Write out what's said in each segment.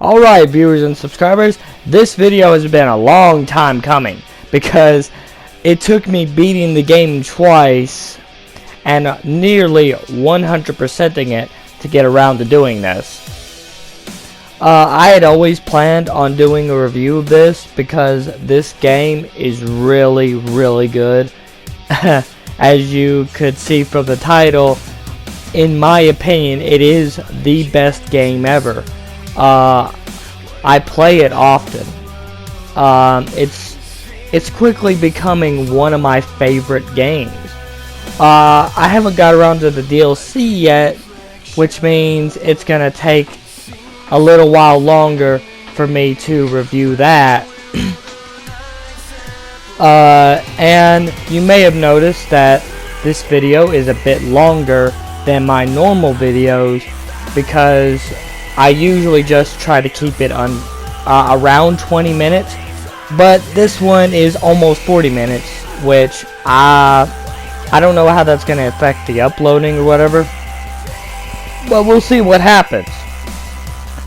Alright, viewers and subscribers, this video has been a long time coming because it took me beating the game twice and nearly 100%ing it to get around to doing this. I had always planned on doing a review of this because this game is really good. As you could see from the title, in my opinion, it is the best game ever. I play it often. It's quickly becoming one of my favorite games. I haven't got around to the DLC yet, which means it's gonna take a little while longer for me to review that. And you may have noticed that this video is a bit longer than my normal videos because I usually just try to keep it on around 20 minutes, but this one is almost 40 minutes, which I don't know how that's going to affect the uploading or whatever, but we'll see what happens.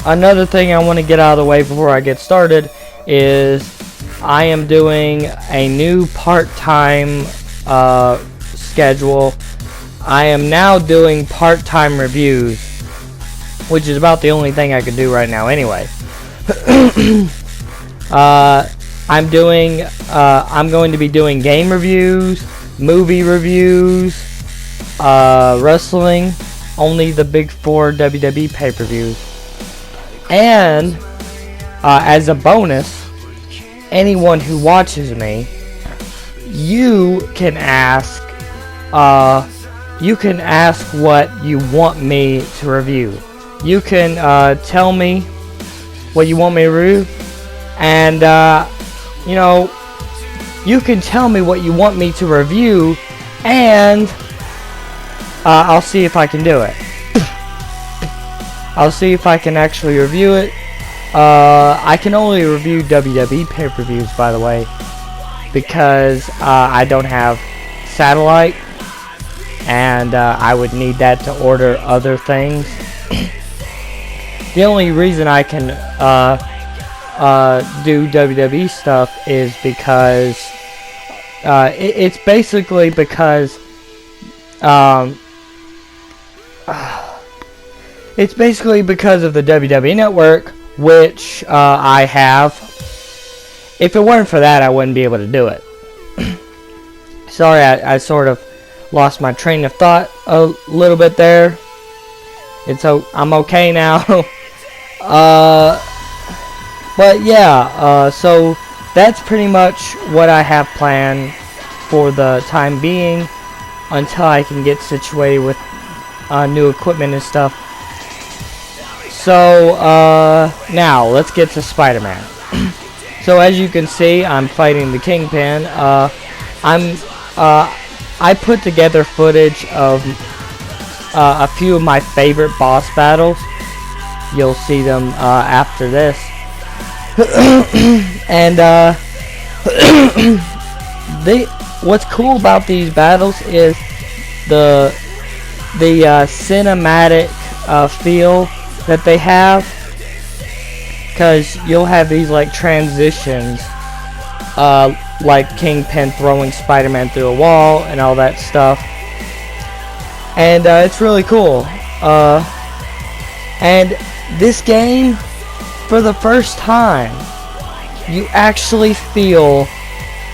Another thing I want to get out of the way before I get started is I am doing a new part-time schedule. I am now doing part-time reviews, which is about the only thing I can do right now anyway. I'm going to be doing game reviews, movie reviews, wrestling, only the big 4 WWE pay-per-views. And as a bonus, anyone who watches me, you can ask what you want me to review. You can tell me what you want me to review, and you know, you can tell me what you want me to review, and I'll see if I can do it. I'll see if I can actually review it. I can only review WWE pay-per-views, by the way, because I don't have satellite, and I would need that to order other things. The only reason I can do WWE stuff is because it's basically because of the WWE Network, which I have. If it weren't for that, I wouldn't be able to do it. Sorry, I sort of lost my train of thought a little bit there. I'm okay now. But yeah, so that's pretty much what I have planned for the time being until I can get situated with new equipment and stuff. So now let's get to Spider-Man. So as you can see, I'm fighting the Kingpin. I put together footage of a few of my favorite boss battles. You'll see them after this. And what's cool about these battles is the cinematic feel that they have, because you'll have these like transitions, like Kingpin throwing Spider-Man through a wall and all that stuff, and it's really cool. And this game, for the first time, you actually feel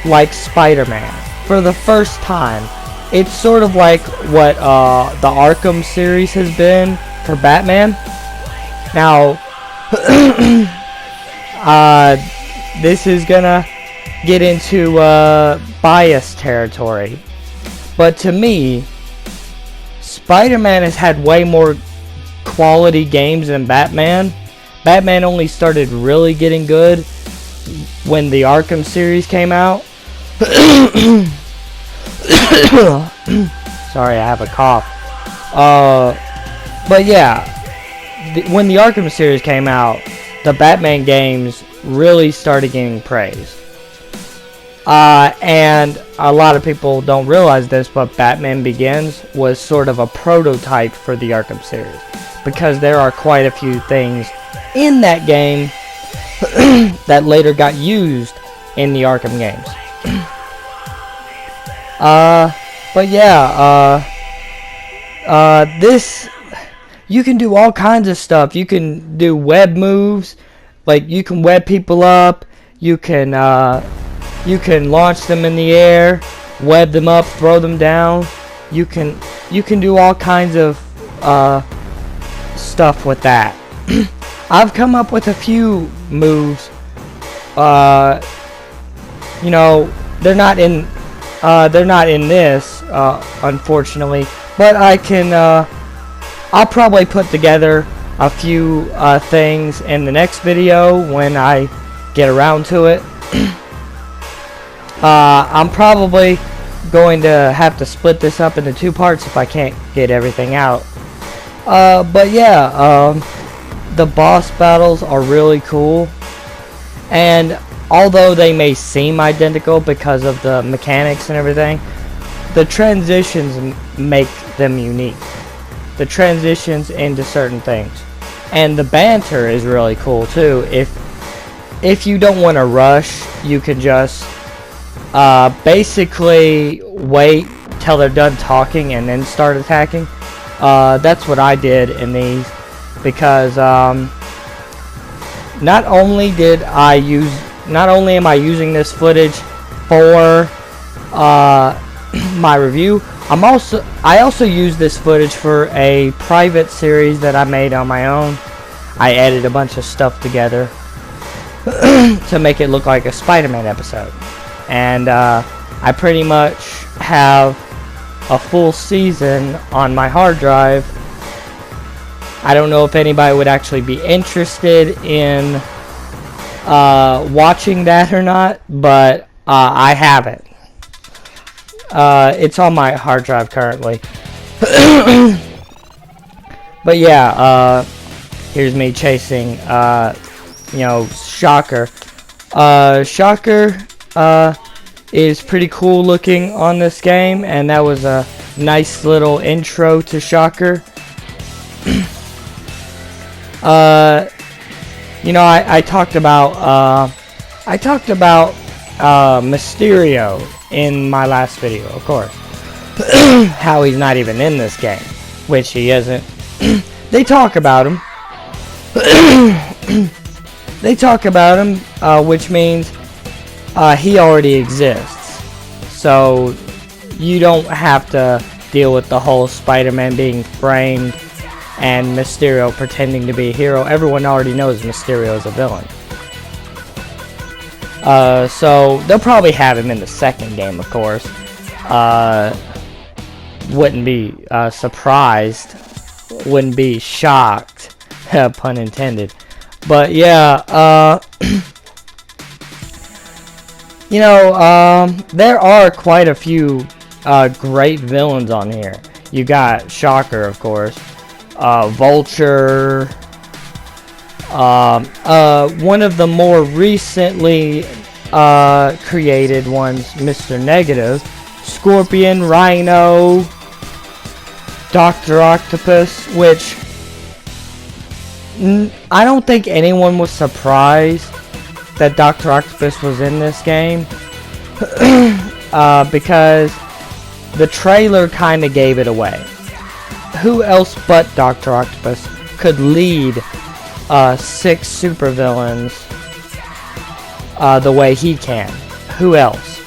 like Spider-Man. For the first time. It's sort of like what the Arkham series has been for Batman. Now, this is gonna get into bias territory, but to me, Spider-Man has had way more quality games than Batman. Batman only started really getting good when the Arkham series came out. Sorry, I have a cough. But yeah, when the Arkham series came out, the Batman games really started getting praise. And a lot of people don't realize this, but Batman Begins was sort of a prototype for the Arkham series, because there are quite a few things in that game that later got used in the Arkham games. But yeah, this, you can do all kinds of stuff. You can do web moves, like you can web people up. You can launch them in the air, web them up, throw them down. You can do all kinds of stuff with that. I've come up with a few moves. You know, they're not in this, unfortunately. But I can. I'll probably put together a few things in the next video when I get around to it. I'm probably going to have to split this up into 2 parts if I can't get everything out. But yeah, the boss battles are really cool, and although they may seem identical because of the mechanics and everything, the transitions make them unique. The transitions into certain things, and the banter is really cool too. If you don't want to rush, you can just basically wait till they're done talking and then start attacking. That's what I did in these, because not only am I using this footage for my review, I also use this footage for a private series that I made on my own. I edited a bunch of stuff together to make it look like a Spider-Man episode, and I pretty much have a full season on my hard drive. I don't know if anybody would actually be interested in watching that or not, but I have it. It's on my hard drive currently. But yeah, here's me chasing, you know, Shocker. Shocker is pretty cool looking on this game, and that was a nice little intro to Shocker. You know, I talked about Mysterio in my last video, of course. How he's not even in this game, which he isn't. They talk about him. They talk about him, which means he already exists. So you don't have to deal with the whole Spider-Man being framed and Mysterio pretending to be a hero. Everyone already knows Mysterio is a villain. So they'll probably have him in the second game, of course. Wouldn't be surprised, wouldn't be shocked, pun intended. But yeah, you know, there are quite a few great villains on here. You got Shocker, of course, Vulture, one of the more recently created ones, Mr. Negative, Scorpion, Rhino, Dr. Octopus, which I don't think anyone was surprised that Dr. Octopus was in this game, because the trailer kind of gave it away. Who else but Dr. Octopus could lead 6 supervillains the way he can? Who else?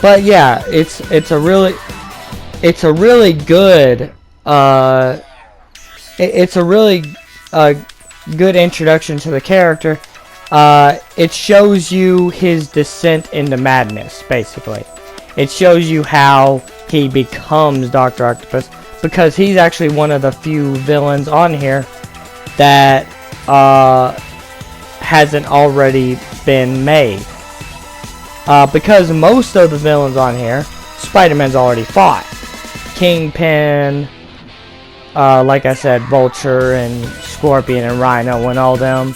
But yeah, it's a really good good introduction to the character. It shows you his descent into madness, basically. It shows you how he becomes Dr. Octopus, because he's actually one of the few villains on here that hasn't already been made. Because most of the villains on here, Spider-Man's already fought. Kingpin, like I said, Vulture and Scorpion and Rhino and all them.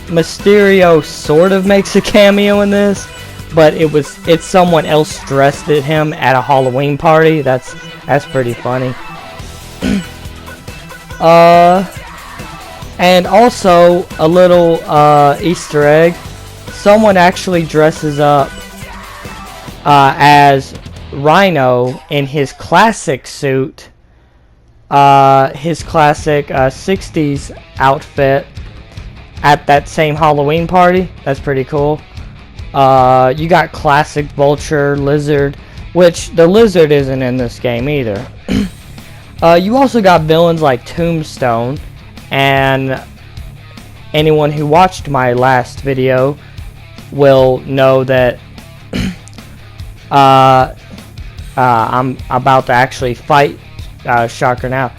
Mysterio sort of makes a cameo in this, but it's someone else dressed as him at a Halloween party. That's pretty funny. And also a little Easter egg. Someone actually dresses up as Rhino in his classic suit, his classic 60s outfit at that same Halloween party. That's pretty cool. You got classic Vulture, Lizard, which the Lizard isn't in this game either. You also got villains like Tombstone, and anyone who watched my last video will know that I'm about to actually fight Shocker now.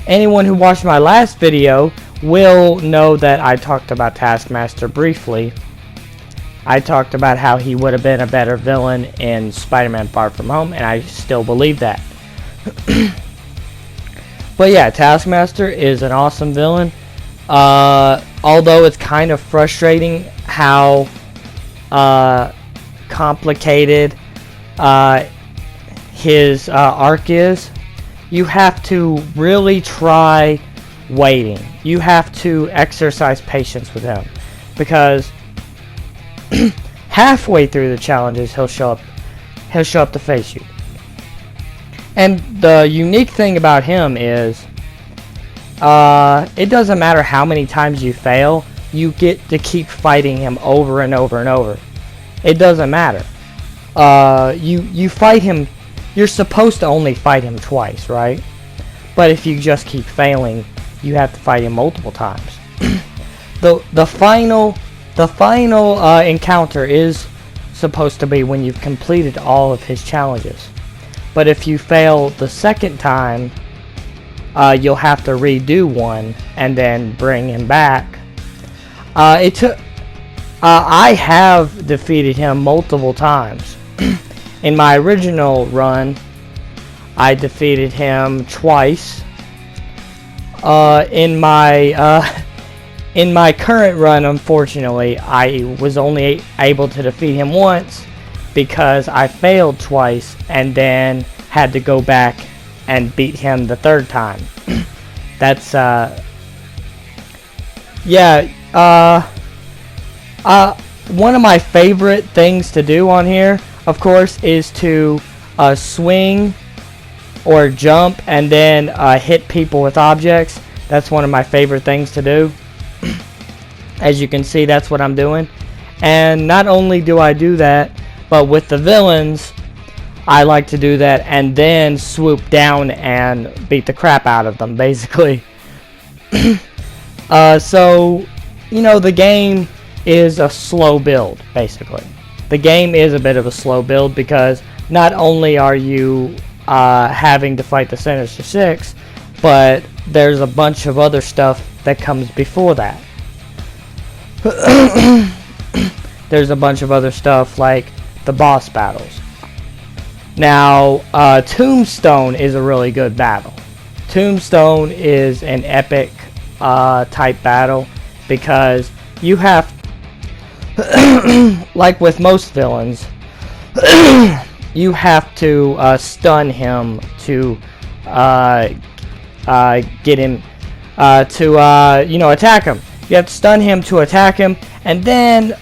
Anyone who watched my last video will know that I talked about Taskmaster briefly. I talked about how he would have been a better villain in Spider-Man Far From Home, and I still believe that. But yeah, Taskmaster is an awesome villain. Although it's kind of frustrating how complicated his arc is. You have to really try waiting. You have to exercise patience with him, because halfway through the challenges he'll show up to face you. And the unique thing about him is it doesn't matter how many times you fail, you get to keep fighting him over and over and over. It doesn't matter. You fight him. You're supposed to only fight him twice, right? But if you just keep failing, you have to fight him multiple times. The final encounter is supposed to be when you've completed all of his challenges. But if you fail the second time, you'll have to redo one and then bring him back. I have defeated him multiple times. In my original run, I defeated him twice. In my current run, unfortunately, I was only able to defeat him once because I failed twice and then had to go back and beat him the third time. That's one of my favorite things to do on here, of course, is to swing or jump and then hit people with objects. That's one of my favorite things to do. As you can see, that's what I'm doing. And not only do I do that, but with the villains, I like to do that and then swoop down and beat the crap out of them, basically. So, you know, the game is a slow build, basically. The game is a bit of a slow build because not only are you having to fight the Sinister Six, but there's a bunch of other stuff that comes before that. There's a bunch of other stuff like the boss battles. Now, Tombstone is a really good battle. Tombstone is an epic type battle because you have, like with most villains, you have to stun him to get him to you know, attack him. You have to stun him to attack him, and then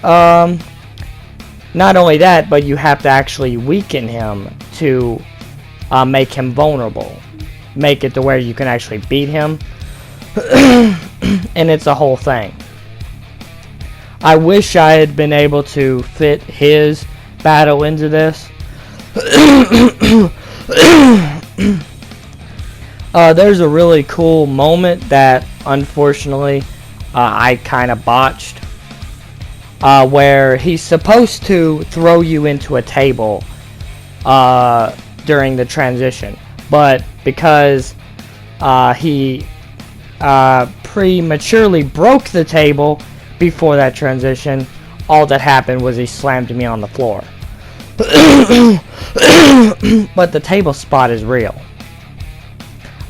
not only that, but you have to actually weaken him to make him vulnerable, make it to where you can actually beat him. And it's a whole thing. I wish I had been able to fit his battle into this. There's a really cool moment that unfortunately I kind of botched, where he's supposed to throw you into a table during the transition, but because he prematurely broke the table before that transition, all that happened was he slammed me on the floor. But the table spot is real.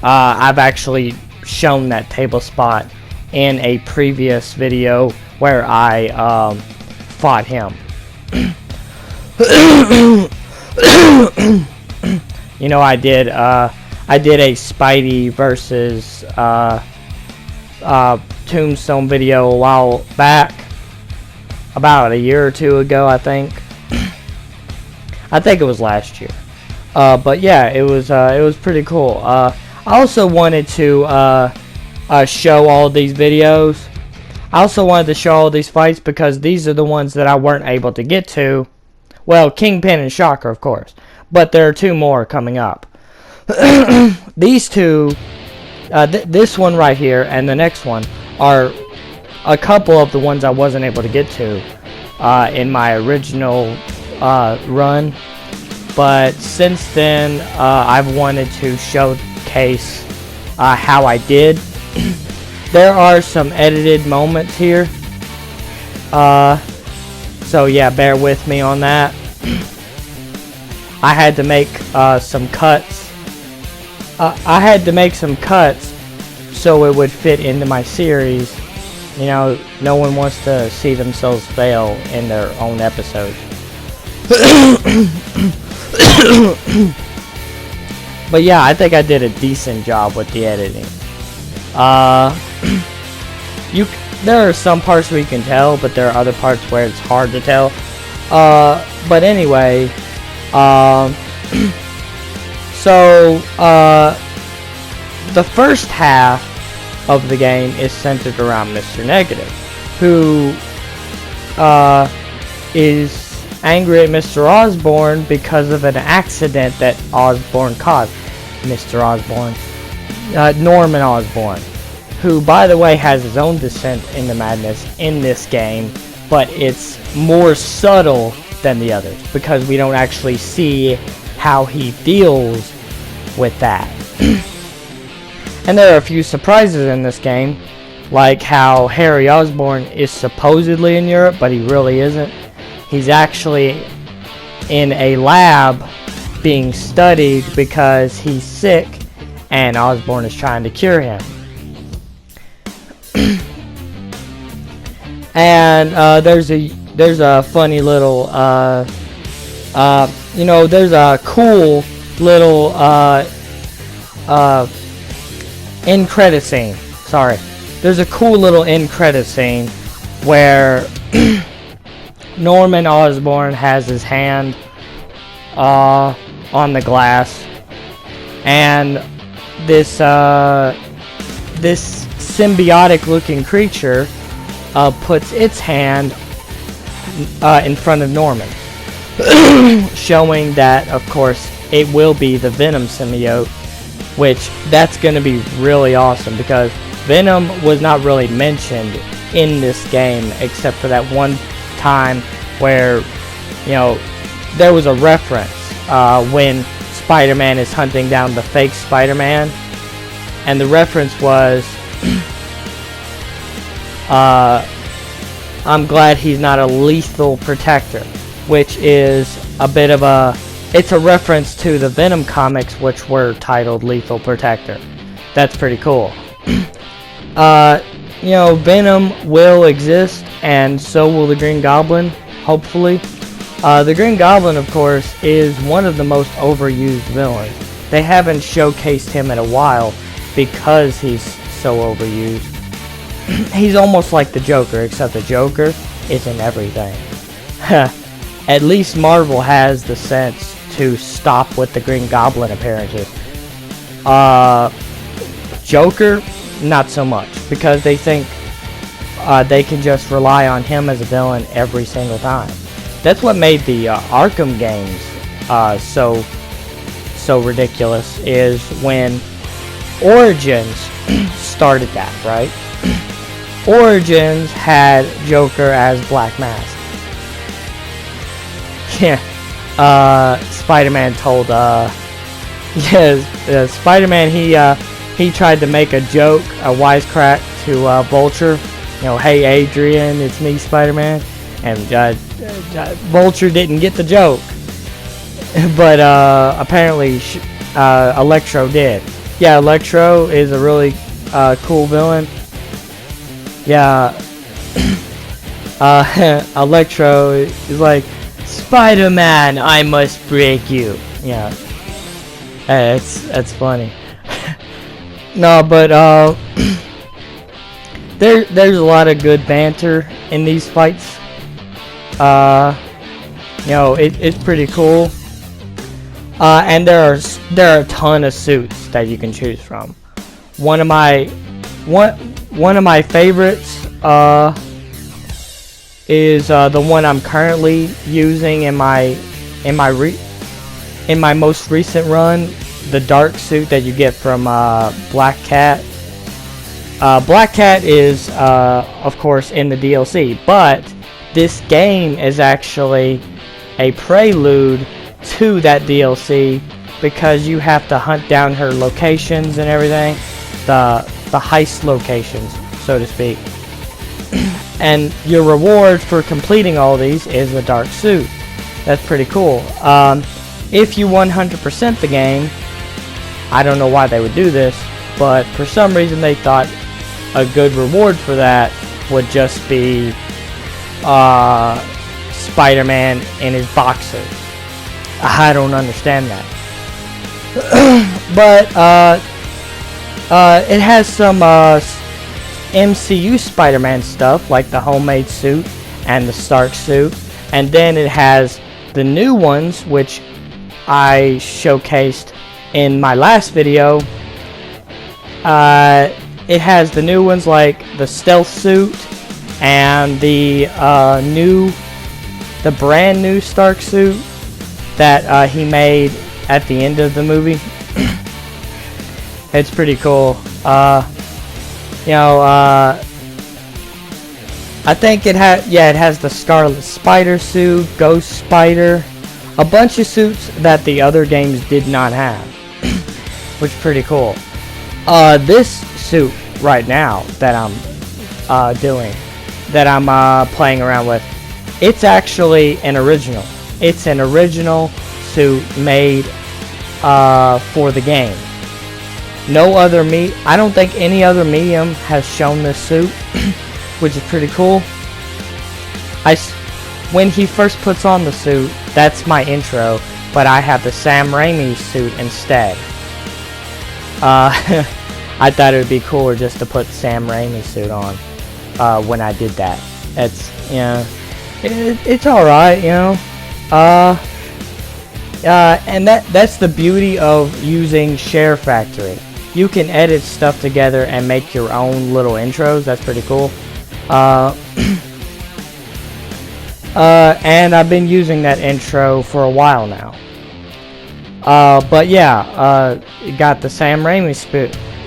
I've actually shown that table spot in a previous video where I fought him. You know, I did a Spidey versus Tombstone video a while back, about a year or two ago, I think. I think it was last year. But yeah, it was pretty cool. I also wanted to show all these videos. I also wanted to show all these fights because these are the ones that I weren't able to get to. Well, Kingpin and Shocker, of course. But there are two more coming up. These two, this one right here and the next one, are a couple of the ones I wasn't able to get to in my original run. But since then, I've wanted to showcase how I did. There are some edited moments here. So yeah, bear with me on that. I had to make some cuts. I had to make some cuts so it would fit into my series. You know, no one wants to see themselves fail in their own episodes. But yeah, I think I did a decent job with the editing. There are some parts where you can tell, but there are other parts where it's hard to tell. But anyway, so the first half of the game is centered around Mr. Negative, who is angry at Mr. Osborn because of an accident that Osborn caused. Mr. Osborn, Norman Osborn, who, by the way, has his own descent into madness in this game, but it's more subtle than the others because we don't actually see how he deals with that. And there are a few surprises in this game, like how Harry Osborn is supposedly in Europe, but he really isn't. He's actually in a lab being studied because he's sick and Osborn is trying to cure him. And there's a funny little there's a cool little end credit scene. Sorry. There's a cool little end credit scene where Norman Osborn has his hand on the glass, and this symbiotic looking creature puts its hand in front of Norman, showing that, of course, it will be the Venom symbiote, which that's going to be really awesome because Venom was not really mentioned in this game except for that one time where, you know, there was a reference when Spider-Man is hunting down the fake Spider-Man, and the reference was I'm glad he's not a lethal protector, which is a bit of it's a reference to the Venom comics, which were titled Lethal Protector. That's pretty cool. You know, Venom will exist, and so will the Green Goblin, hopefully. The Green Goblin, of course, is one of the most overused villains. They haven't showcased him in a while because he's so overused. He's almost like the Joker, except the Joker isn't everything. At least Marvel has the sense to stop with the Green Goblin appearances. Joker, not so much, because they think they can just rely on him as a villain every single time. That's what made the Arkham games so ridiculous, is when Origins started that, right? Origins had Joker as Black Mask. Yeah, Spider-Man told, Spider-Man, he tried to make a joke, a wisecrack to Vulture. You know, hey Adrian, it's me, Spider-Man. And Vulture didn't get the joke. But apparently Electro did. Yeah, Electro is a really cool villain. Yeah, Electro is like, Spider-Man, I must break you. Yeah, that's funny. No, but there's a lot of good banter in these fights. You know, it's pretty cool. And there are a ton of suits that you can choose from. One of my favorites is the one I'm currently using in my most recent run, the dark suit that you get from Black Cat. Black Cat is of course in the DLC, but this game is actually a prelude to that DLC because you have to hunt down her locations and everything, the heist locations, so to speak. And your reward for completing all these is a dark suit. That's pretty cool. If you 100% the game, I don't know why they would do this, but for some reason they thought a good reward for that would just be Spider-Man in his boxers. I don't understand that. But it has some MCU Spider-Man stuff, like the homemade suit and the Stark suit, and then it has the new ones, which I showcased in my last video. It has the new ones like the stealth suit and the brand new Stark suit that he made at the end of the movie. It's pretty cool. You know, I think it has the Scarlet Spider suit, Ghost Spider, a bunch of suits that the other games did not have, which is pretty cool. This suit right now that I'm playing around with, it's actually an original. It's an original suit made for the game. No other I don't think any other medium has shown this suit, which is pretty cool. When he first puts on the suit, that's my intro, but I have the Sam Raimi suit instead. I thought it would be cooler just to put Sam Raimi suit on when I did that. It's, you know, it's alright, you know. And that's the beauty of using SHAREfactory. You can edit stuff together and make your own little intros. That's pretty cool. And I've been using that intro for a while now. But yeah, got the Sam Raimi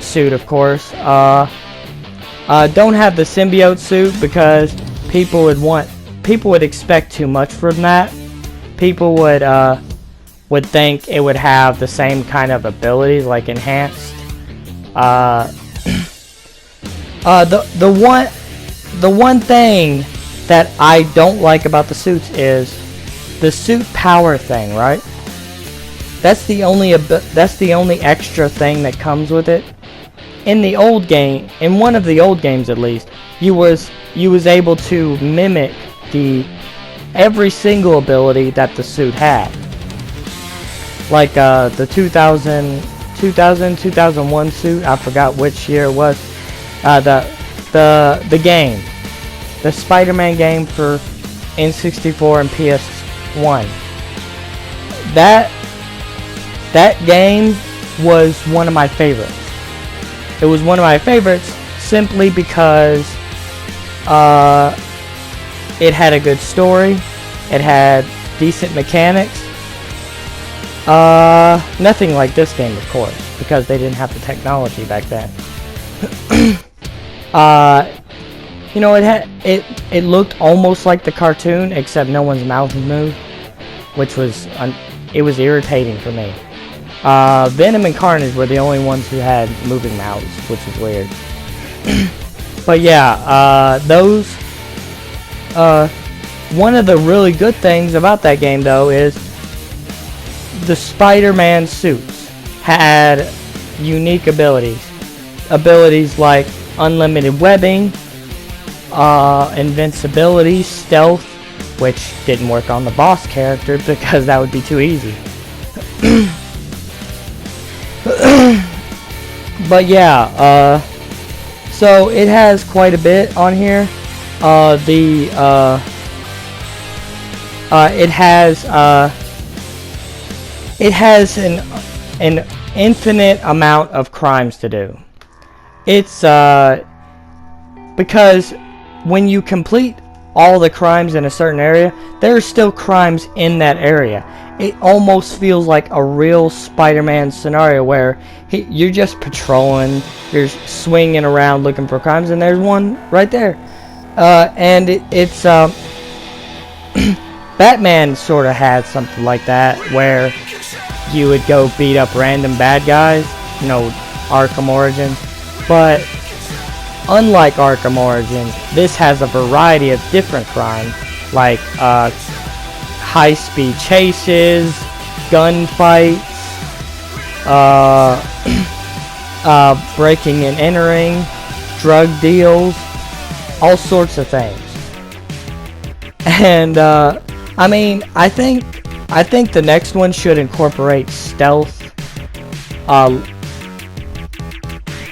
suit, of course. Don't have the symbiote suit because people would expect too much from that. People would think it would have the same kind of abilities, like enhanced. The one thing that I don't like about the suits is the suit power thing, right? That's the only extra thing that comes with it. In the old game, in one of the old games at least, you was able to mimic every single ability that the suit had. Like the 2001 suit, I forgot which year it was. The game, the Spider-Man game for N64 and PS1. That game was one of my favorites. It was one of my favorites simply because it had a good story, it had decent mechanics. Nothing like this game, of course, because they didn't have the technology back then. You know, it looked almost like the cartoon, except no one's mouth moved, which was it was irritating for me. Venom and Carnage were the only ones who had moving mouths, which is weird. But yeah, those. One of the really good things about that game, though, is the Spider-Man suits had unique abilities. Abilities like unlimited webbing, invincibility, stealth, which didn't work on the boss character because that would be too easy. But yeah, So it has quite a bit on here. It has an infinite amount of crimes to do. It's because when you complete all the crimes in a certain area, there are still crimes in that area. It almost feels like a real Spider-Man scenario where you're just patrolling, you're swinging around looking for crimes, and there's one right there. And it's Batman sort of had something like that, where you would go beat up random bad guys, you know, Arkham Origins. But unlike Arkham Origins, this has a variety of different crimes, like high-speed chases, gunfights, breaking and entering, drug deals, all sorts of things. And I mean, I think the next one should incorporate stealth,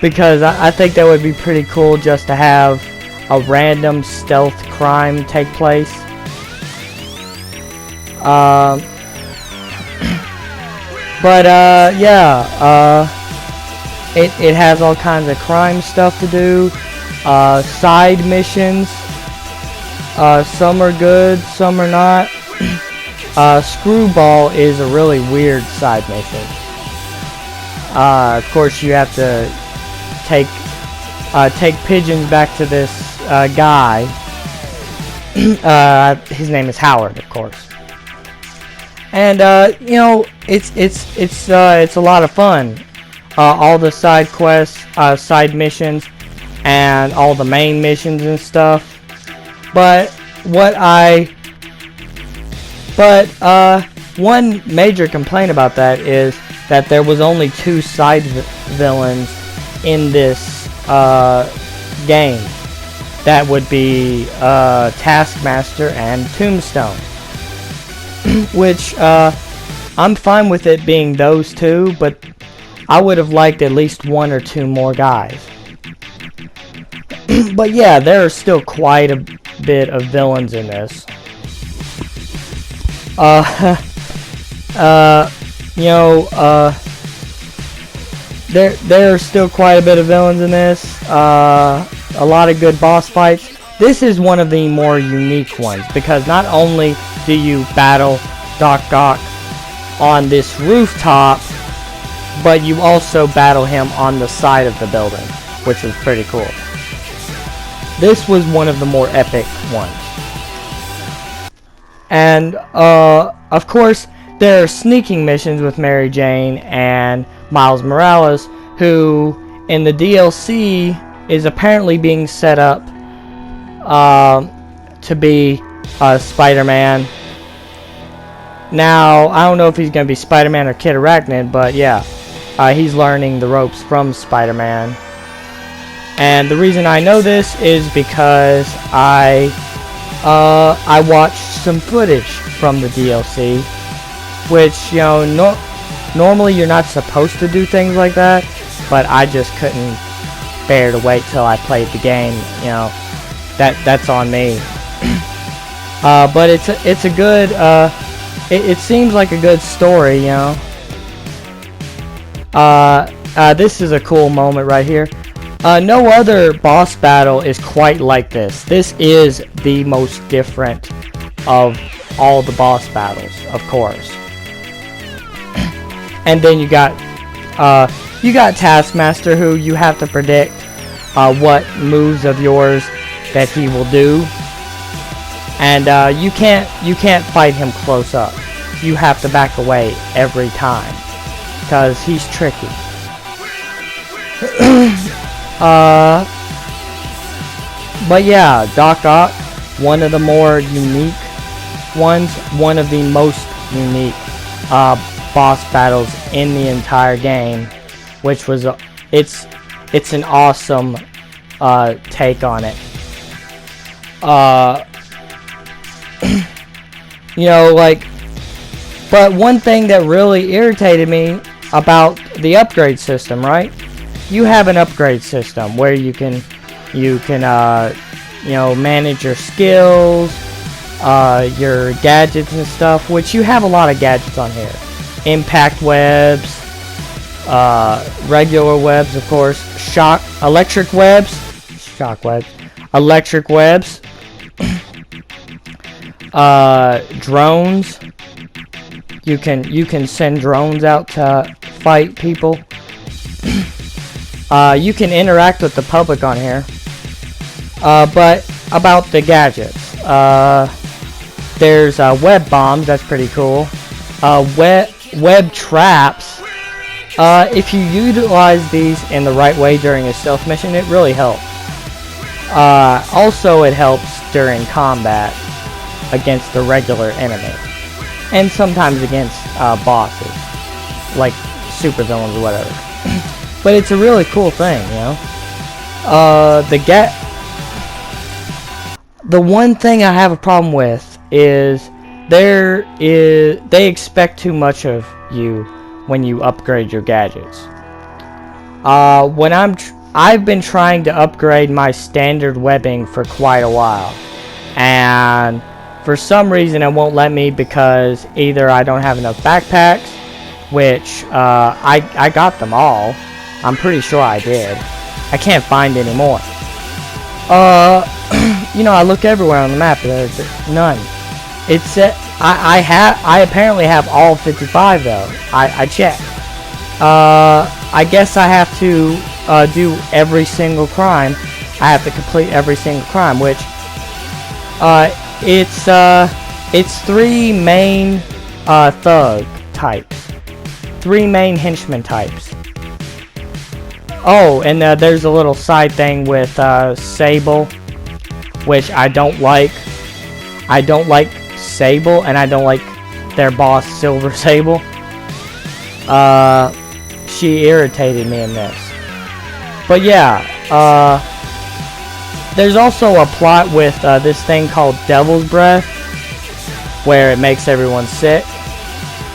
because I think that would be pretty cool just to have a random stealth crime take place. It has all kinds of crime stuff to do, side missions. Some are good, some are not. Screwball is a really weird side mission. Of course, you have to take pigeons back to this guy. His name is Howard, of course. And you know, it's a lot of fun. All the side quests, side missions, and all the main missions and stuff. But one major complaint about that is that there was only 2 side villains in this game. That would be Taskmaster and Tombstone. Which I'm fine with it being those 2, but I would have liked at least 1 or 2 more guys. But yeah, there are still quite a bit of villains in this. You know, there are still quite a bit of villains in this. A lot of good boss fights. This is one of the more unique ones, because not only do you battle Doc Ock on this rooftop, but you also battle him on the side of the building, which is pretty cool. This was one of the more epic ones. And, of course, there are sneaking missions with Mary Jane and Miles Morales, who, in the DLC, is apparently being set up to be Spider-Man. Now, I don't know if he's going to be Spider-Man or Kid Arachnid, but yeah, he's learning the ropes from Spider-Man. And the reason I know this is because I watched some footage from the DLC, which, you know, normally you're not supposed to do things like that, but I just couldn't bear to wait till I played the game. You know, that's on me. But it's a good. It seems like a good story, you know. This is a cool moment right here. No other boss battle is quite like this. This is the most different of all the boss battles, of course. And then you got Taskmaster, who you have to predict what moves of yours that he will do. And you can't fight him close up. You have to back away every time, because he's tricky. But yeah, Doc Ock, one of the more unique ones, one of the most unique boss battles in the entire game, which was it's an awesome take on it. You know, like, but one thing that really irritated me about the upgrade system, right? You have an upgrade system where you can You can, you know, manage your skills, your gadgets and stuff, which you have a lot of gadgets on here. Impact webs, regular webs, of course, electric webs, drones. You can send drones out to fight people. You can interact with the public on here. But about the gadgets, there's web bombs. That's pretty cool. Web traps. If you utilize these in the right way during a stealth mission, it really helps. Also, it helps during combat against the regular enemy, and sometimes against bosses, like super villains or whatever. But it's a really cool thing, you know. The one thing I have a problem with is they expect too much of you when you upgrade your gadgets. I've been trying to upgrade my standard webbing for quite a while, and for some reason it won't let me, because either I don't have enough backpacks, which I got them all. I'm pretty sure I did. I can't find any more. You know, I look everywhere on the map. There's none. It's I apparently have all 55 though. I checked. I guess I have to do every single crime. I have to complete every single crime, which it's 3 main thug types, 3 main henchman types. Oh, and there's a little side thing with Sable, which I don't like. I don't like Sable, and I don't like their boss, Silver Sable. She irritated me in this. But yeah, there's also a plot with this thing called Devil's Breath, where it makes everyone sick.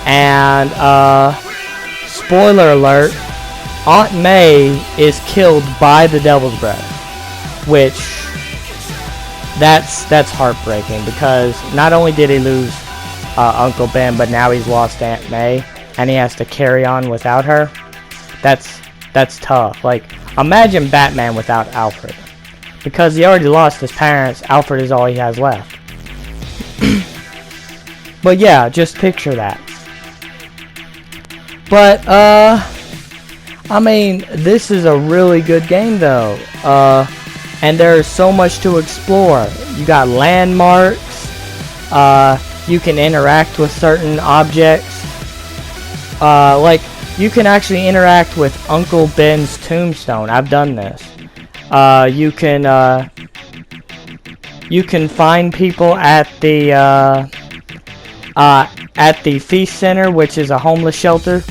And spoiler alert, Aunt May is killed by the Devil's Breath, which that's heartbreaking, because not only did he lose Uncle Ben, but now he's lost Aunt May, and he has to carry on without her. That's tough. Like, imagine Batman without Alfred, because he already lost his parents. Alfred is all he has left. But yeah, just picture that. But I mean, this is a really good game though, and there's so much to explore. You got landmarks, you can interact with certain objects, like you can actually interact with Uncle Ben's tombstone. I've done this. You can find people at the Feast Center, which is a homeless shelter.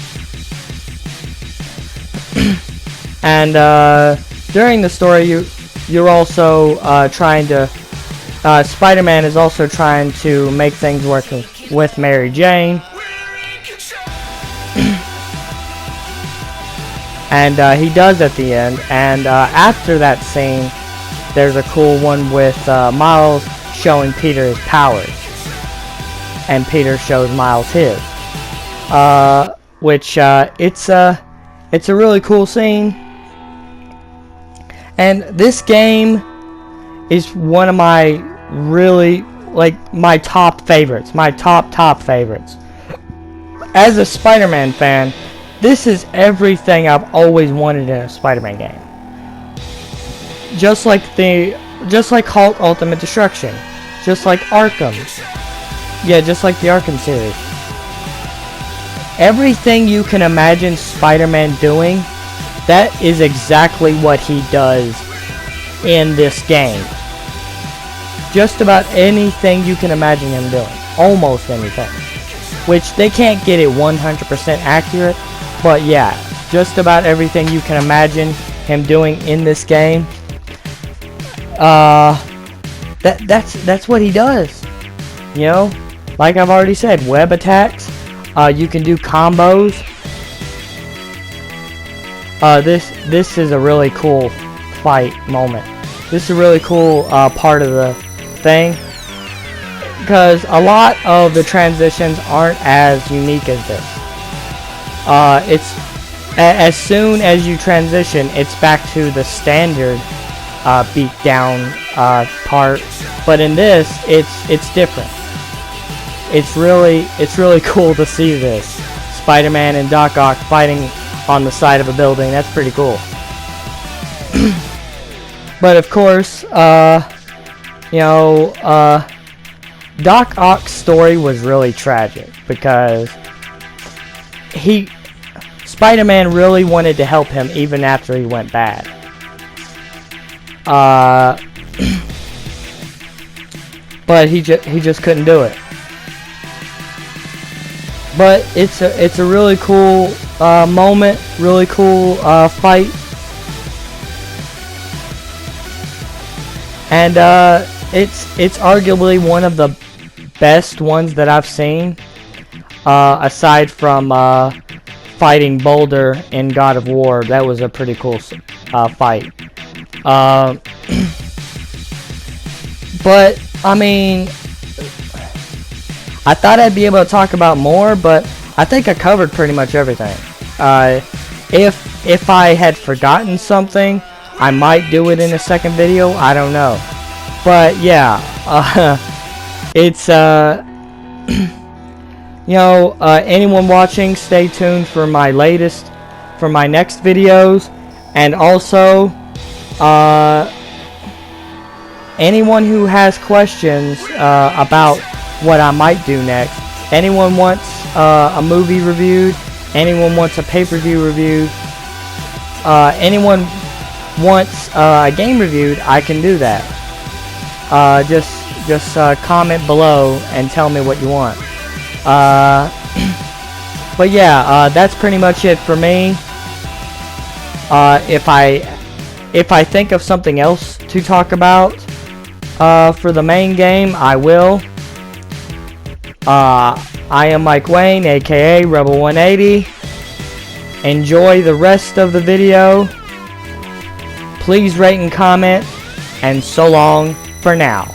And during the story, you're also trying to. Spider-Man is also trying to make things work with Mary Jane, and he does at the end. And after that scene, there's a cool one with Miles showing Peter his powers, and Peter shows Miles his, which it's a really cool scene. And this game is one of my really, like, my top favorites. My top favorites. As a Spider-Man fan, this is everything I've always wanted in a Spider-Man game. Just like Hulk Ultimate Destruction. Just like Arkham. Yeah, just like the Arkham series. Everything you can imagine Spider-Man doing, that is exactly what he does in this game. Just about anything you can imagine him doing. Almost anything. Which they can't get it 100% accurate, but yeah, just about everything you can imagine him doing in this game. That's what he does. You know? Like I've already said, web attacks. You can do combos. This is a really cool fight moment. This is a really cool part of the thing, because a lot of the transitions aren't as unique as this. It's as soon as you transition, it's back to the standard beat down part, but in this, it's different. It's really cool to see this. Spider-Man and Doc Ock fighting on the side of a building. That's pretty cool. But of course, you know, Doc Ock's story was really tragic because Spider-Man really wanted to help him even after he went bad. But he just couldn't do it. But it's a really cool moment, really cool fight, and it's arguably one of the best ones that I've seen, aside from fighting Boulder in God of War. That was a pretty cool fight. But I mean, I thought I'd be able to talk about more, but I think I covered pretty much everything. If I had forgotten something, I might do it in a second video. I don't know. But yeah, it's you know, anyone watching, stay tuned for my next videos, and also anyone who has questions about what I might do next. Anyone wants a movie reviewed, anyone wants a pay-per-view reviewed, anyone wants a game reviewed, I can do that. Just comment below and tell me what you want. But yeah, that's pretty much it for me. If I think of something else to talk about for the main game, I will. I am Mike Wayne, aka Rebel180. Enjoy the rest of the video. Please rate and comment, and so long for now.